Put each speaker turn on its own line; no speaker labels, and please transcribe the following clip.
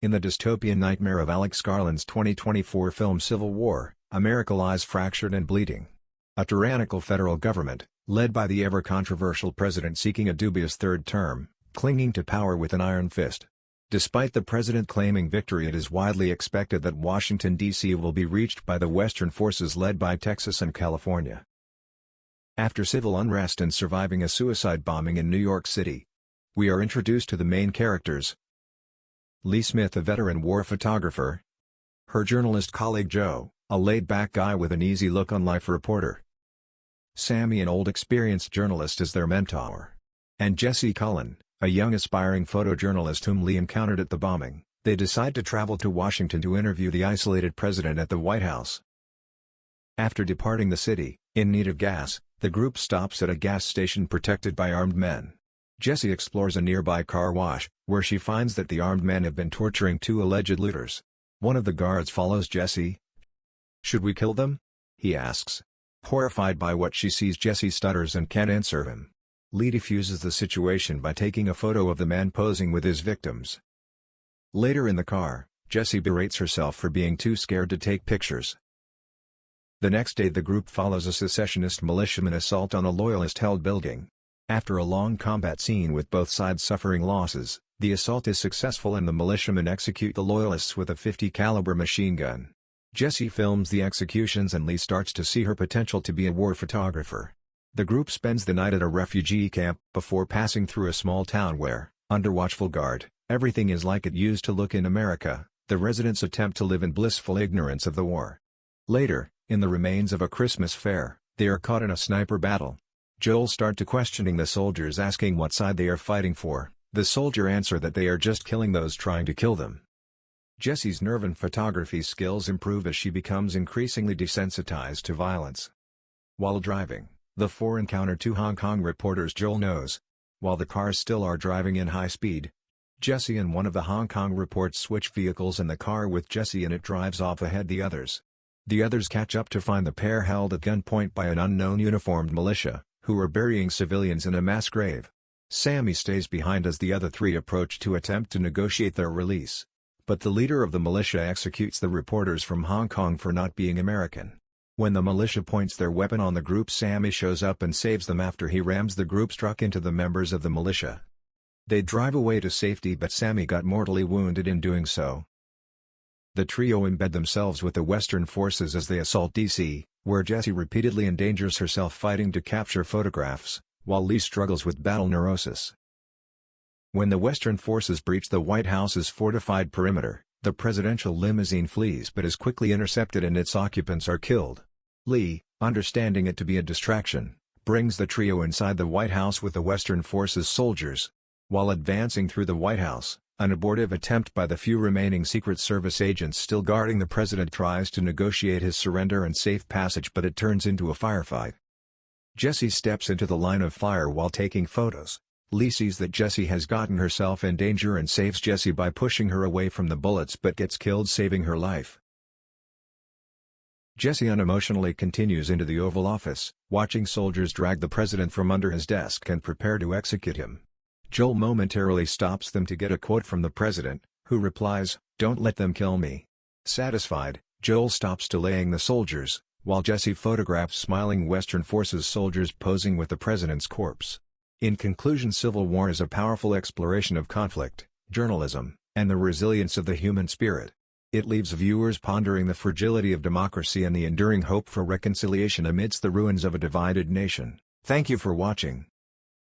In the dystopian nightmare of Alex Garland's 2024 film Civil War, America lies fractured and bleeding. A tyrannical federal government, led by the ever-controversial president seeking a dubious third term, clinging to power with an iron fist. Despite the president claiming victory, it is widely expected that Washington, D.C. will be reached by the Western forces led by Texas and California. After civil unrest and surviving a suicide bombing in New York City, we are introduced to the main characters. Lee Smith, a veteran war photographer. Her journalist colleague Joe, a laid-back guy with an easy look on life reporter. Sammy, an old experienced journalist, is their mentor. And Jesse Cullen, a young aspiring photojournalist whom Lee encountered at the bombing. They decide to travel to Washington to interview the isolated president at the White House. After departing the city, in need of gas, the group stops at a gas station protected by armed men. Jesse explores a nearby car wash, where she finds that the armed men have been torturing two alleged looters. One of the guards follows Jesse. "Should we kill them?" he asks. Horrified by what she sees, Jesse stutters and can't answer him. Lee diffuses the situation by taking a photo of the man posing with his victims. Later in the car, Jesse berates herself for being too scared to take pictures. The next day the group follows a secessionist militiaman assault on a Loyalist-held building. After a long combat scene with both sides suffering losses, the assault is successful and the militiamen execute the Loyalists with a .50 caliber machine gun. Jesse films the executions and Lee starts to see her potential to be a war photographer. The group spends the night at a refugee camp before passing through a small town where, under watchful guard, everything is like it used to look in America. The residents attempt to live in blissful ignorance of the war. Later, in the remains of a Christmas fair, they are caught in a sniper battle. Joel starts to questioning the soldiers, asking what side they are fighting for. The soldier answer that they are just killing those trying to kill them. Jesse's nerve and photography skills improve as she becomes increasingly desensitized to violence. While driving, the four encounter two Hong Kong reporters Joel knows. While the cars still are driving in high speed, Jesse and one of the Hong Kong reports switch vehicles and the car with Jesse in it drives off ahead the others. The others catch up to find the pair held at gunpoint by an unknown uniformed militia, who are burying civilians in a mass grave. Sammy stays behind as the other three approach to attempt to negotiate their release. But the leader of the militia executes the reporters from Hong Kong for not being American. When the militia points their weapon on the group, Sammy shows up and saves them after he rams the group's truck into the members of the militia. They drive away to safety, but Sammy got mortally wounded in doing so. The trio embed themselves with the Western forces as they assault D.C., where Jesse repeatedly endangers herself fighting to capture photographs, while Lee struggles with battle neurosis. When the Western forces breach the White House's fortified perimeter, the presidential limousine flees but is quickly intercepted and its occupants are killed. Lee, understanding it to be a distraction, brings the trio inside the White House with the Western forces soldiers. While advancing through the White House, an abortive attempt by the few remaining Secret Service agents still guarding the president tries to negotiate his surrender and safe passage, but it turns into a firefight. Jesse steps into the line of fire while taking photos. Lee sees that Jesse has gotten herself in danger and saves Jesse by pushing her away from the bullets, but gets killed saving her life. Jesse unemotionally continues into the Oval Office, watching soldiers drag the president from under his desk and prepare to execute him. Joel momentarily stops them to get a quote from the president, who replies, "Don't let them kill me." Satisfied, Joel stops delaying the soldiers, while Jesse photographs smiling Western forces soldiers posing with the president's corpse. In conclusion, Civil War is a powerful exploration of conflict, journalism, and the resilience of the human spirit. It leaves viewers pondering the fragility of democracy and the enduring hope for reconciliation amidst the ruins of a divided nation. Thank you for watching.